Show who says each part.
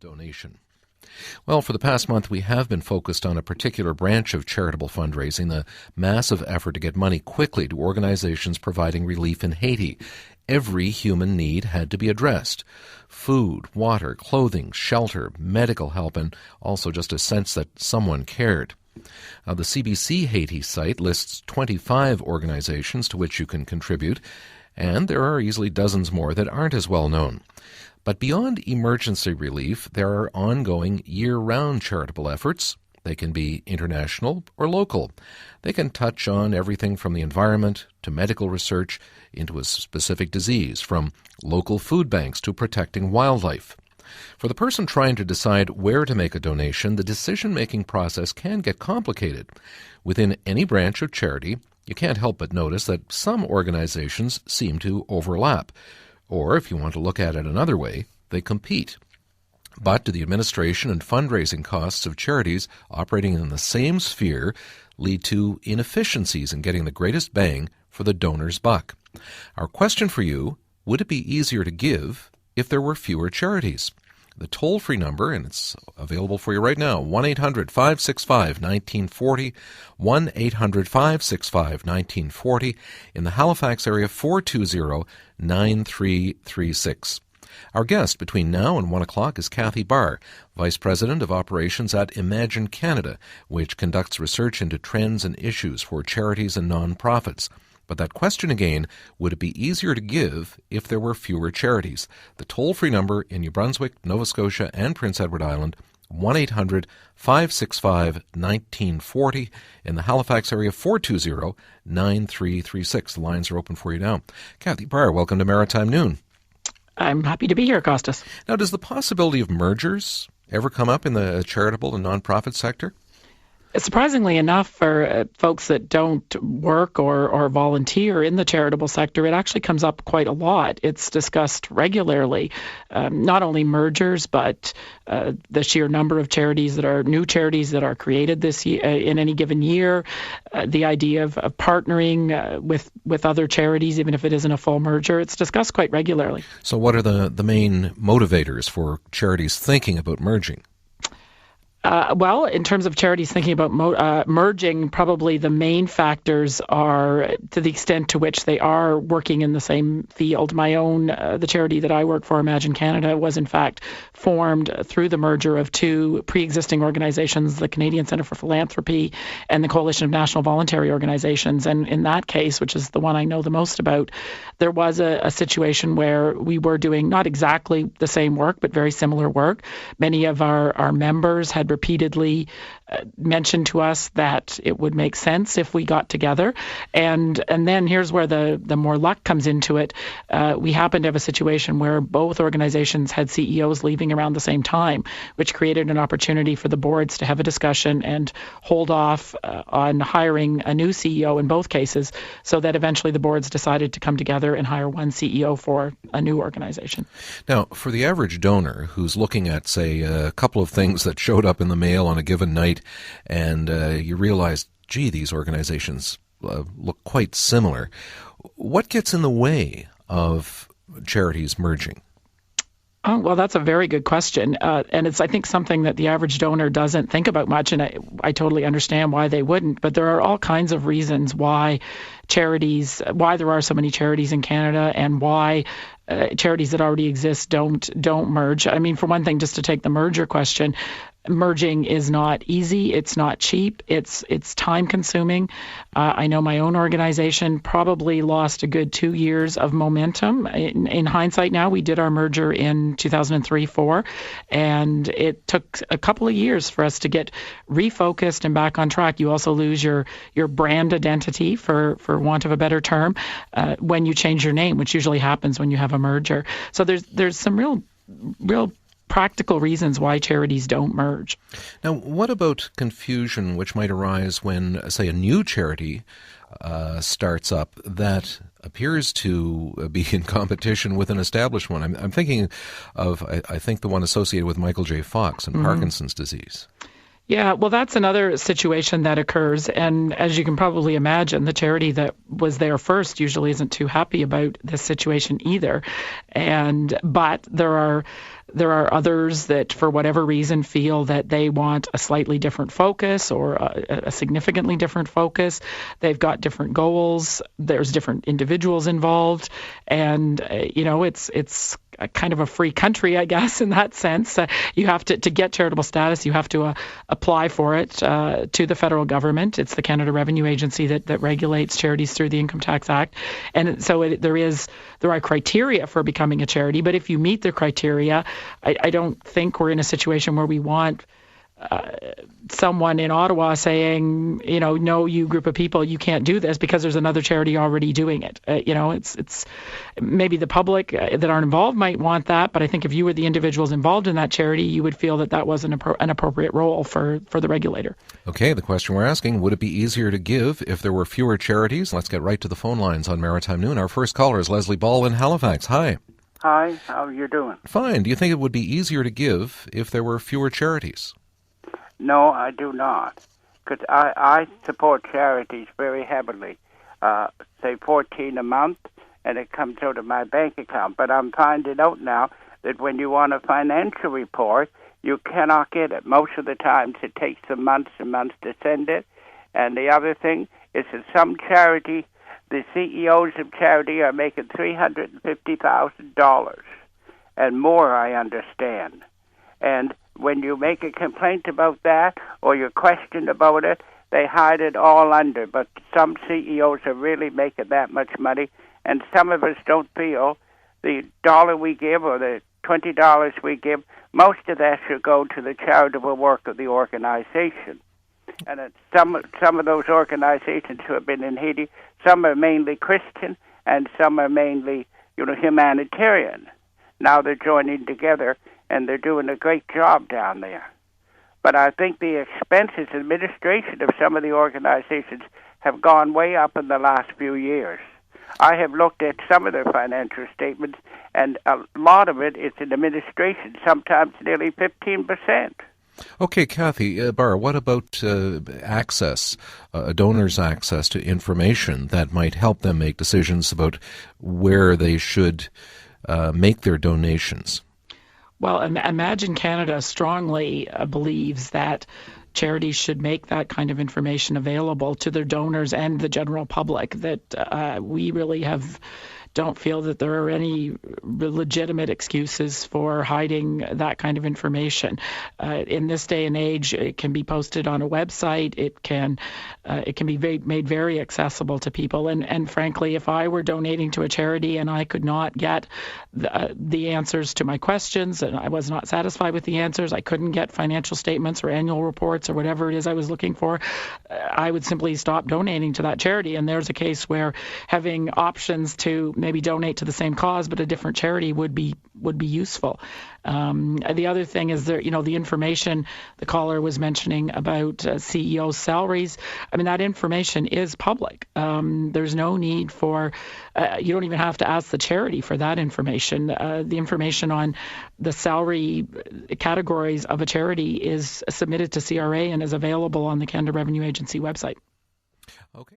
Speaker 1: donation. Well, for the past month, we have been focused on a particular branch of charitable fundraising, the massive effort to get money quickly to organizations providing relief in Haiti. Every human need had to be addressed. Food, water, clothing, shelter, medical help, and also just a sense that someone cared. The CBC Haiti site lists 25 organizations to which you can contribute, and there are easily dozens more that aren't as well known. But beyond emergency relief, there are ongoing year-round charitable efforts. They can be international or local. They can touch on everything from the environment to medical research into a specific disease, from local food banks to protecting wildlife. For the person trying to decide where to make a donation, the decision-making process can get complicated. Within any branch of charity, you can't help but notice that some organizations seem to overlap. Or, if you want to look at it another way, they compete. But do the administration and fundraising costs of charities operating in the same sphere lead to inefficiencies in getting the greatest bang for the donor's buck? Our question for you, would it be easier to give if there were fewer charities? The toll-free number, and it's available for you right now, 1-800-565-1940, 1-800-565-1940, in the Halifax area, 420-9336. Our guest between now and 1 o'clock is Cathy Barr, Vice President of Operations at Imagine Canada, which conducts research into trends and issues for charities and non-profits. But that question again, would it be easier to give if there were fewer charities? The toll-free number in New Brunswick, Nova Scotia, and Prince Edward Island, 1-800-565-1940. In the Halifax area, 420-9336. The lines are open for you now. Cathy Barr, welcome to Maritime Noon.
Speaker 2: I'm happy to be here, Costas.
Speaker 1: Now, does the possibility of mergers ever come up in the charitable and nonprofit sector?
Speaker 2: Surprisingly enough, for folks that don't work or volunteer in the charitable sector, it actually comes up quite a lot. It's discussed regularly, not only mergers, but the sheer number of charities that are new charities that are created this year, in any given year, the idea of partnering with other charities, even if it isn't a full merger. It's discussed quite regularly.
Speaker 1: So what are the main motivators for charities thinking about merging?
Speaker 2: Well, in terms of charities thinking about merging, probably the main factors are to the extent to which they are working in the same field. My own, the charity that I work for, Imagine Canada, was in fact formed through the merger of two pre-existing organizations, the Canadian Centre for Philanthropy and the Coalition of National Voluntary Organizations. And in that case, which is the one I know the most about, there was a situation where we were doing not exactly the same work, but very similar work. Many of our members had repeatedly mentioned to us that it would make sense if we got together. And then here's where the more luck comes into it. We happened to have a situation where both organizations had CEOs leaving around the same time, which created an opportunity for the boards to have a discussion and hold off on hiring a new CEO in both cases, so that eventually the boards decided to come together and hire one CEO for a new organization.
Speaker 1: Now, for the average donor who's looking at, say, a couple of things that showed up in the mail on a given night, and you realize, gee, these organizations look quite similar. What gets in the way of charities merging?
Speaker 2: Oh, well, that's a very good question. And it's, I think, something that the average donor doesn't think about much, and I totally understand why they wouldn't. But there are all kinds of reasons why there are so many charities in Canada, and why charities that already exist don't merge. I mean, for one thing, just to take the merger question, merging is not easy. It's not cheap. It's time consuming. I know my own organization probably lost a good 2 years of momentum. In hindsight now, we did our merger in 2003-04, and it took a couple of years for us to get refocused and back on track. You also lose your brand identity, for want of a better term, when you change your name, which usually happens when you have a merger. So there's some real practical reasons why charities don't merge.
Speaker 1: Now, what about confusion which might arise when, say, a new charity starts up that appears to be in competition with an established one? I'm thinking of, I think, the one associated with Michael J. Fox and Parkinson's disease.
Speaker 2: Yeah, well, that's another situation that occurs. And as you can probably imagine, the charity that was there first usually isn't too happy about this situation either. But there are others that, for whatever reason, feel that they want a slightly different focus or a significantly different focus. They've got different goals. There's different individuals involved, and it's a kind of a free country, I guess, in that sense. You have to get charitable status, you have to apply for it to the federal government. It's the Canada Revenue Agency that regulates charities through the Income Tax Act, and so there are criteria for becoming a charity. But if you meet the criteria, I don't think we're in a situation where we want someone in Ottawa saying, no, you group of people, you can't do this because there's another charity already doing it. It's maybe the public that aren't involved might want that, but I think if you were the individuals involved in that charity, you would feel that was an appropriate role for the regulator. Okay, the question we're asking, would it be easier to give if there were fewer charities? Let's get right to the phone lines on Maritime Noon. Our first caller is Leslie Ball in Halifax. Hi.
Speaker 3: Hi, how are you doing?
Speaker 1: Fine. Do you think it would be easier to give if there were fewer charities?
Speaker 3: No, I do not, because I support charities very heavily, say $14 a month, and it comes out of my bank account. But I'm finding out now that when you want a financial report, you cannot get it. Most of the times it takes them months and months to send it. And the other thing is that some charity, the CEOs of charity are making $350,000 and more, I understand. And when you make a complaint about that or you're questioned about it, they hide it all under. But some CEOs are really making that much money, and some of us don't feel the dollar we give or the $20 we give, most of that should go to the charitable work of the organization. And some of those organizations who have been in Haiti, some are mainly Christian and some are mainly, humanitarian. Now they're joining together, and they're doing a great job down there. But I think the expenses, administration of some of the organizations have gone way up in the last few years. I have looked at some of their financial statements, and a lot of it is in administration, sometimes nearly 15%.
Speaker 1: Okay, Cathy Barr, what about access, donors' access to information that might help them make decisions about where they should make their donations?
Speaker 2: Well, Imagine Canada strongly believes that charities should make that kind of information available to their donors and the general public, that we really don't feel that there are any legitimate excuses for hiding that kind of information. In this day and age, it can be posted on a website. It can be made very accessible to people. And frankly, if I were donating to a charity and I could not get the answers to my questions and I was not satisfied with the answers, I couldn't get financial statements or annual reports or whatever it is I was looking for, I would simply stop donating to that charity. And there's a case where having options to maybe donate to the same cause but a different charity would be useful. The other thing is the information the caller was mentioning about CEO salaries. I mean, that information is public. There's no need for you don't even have to ask the charity for that information. The information on the salary categories of a charity is submitted to CRA and is available on the Canada Revenue Agency website.
Speaker 1: Okay.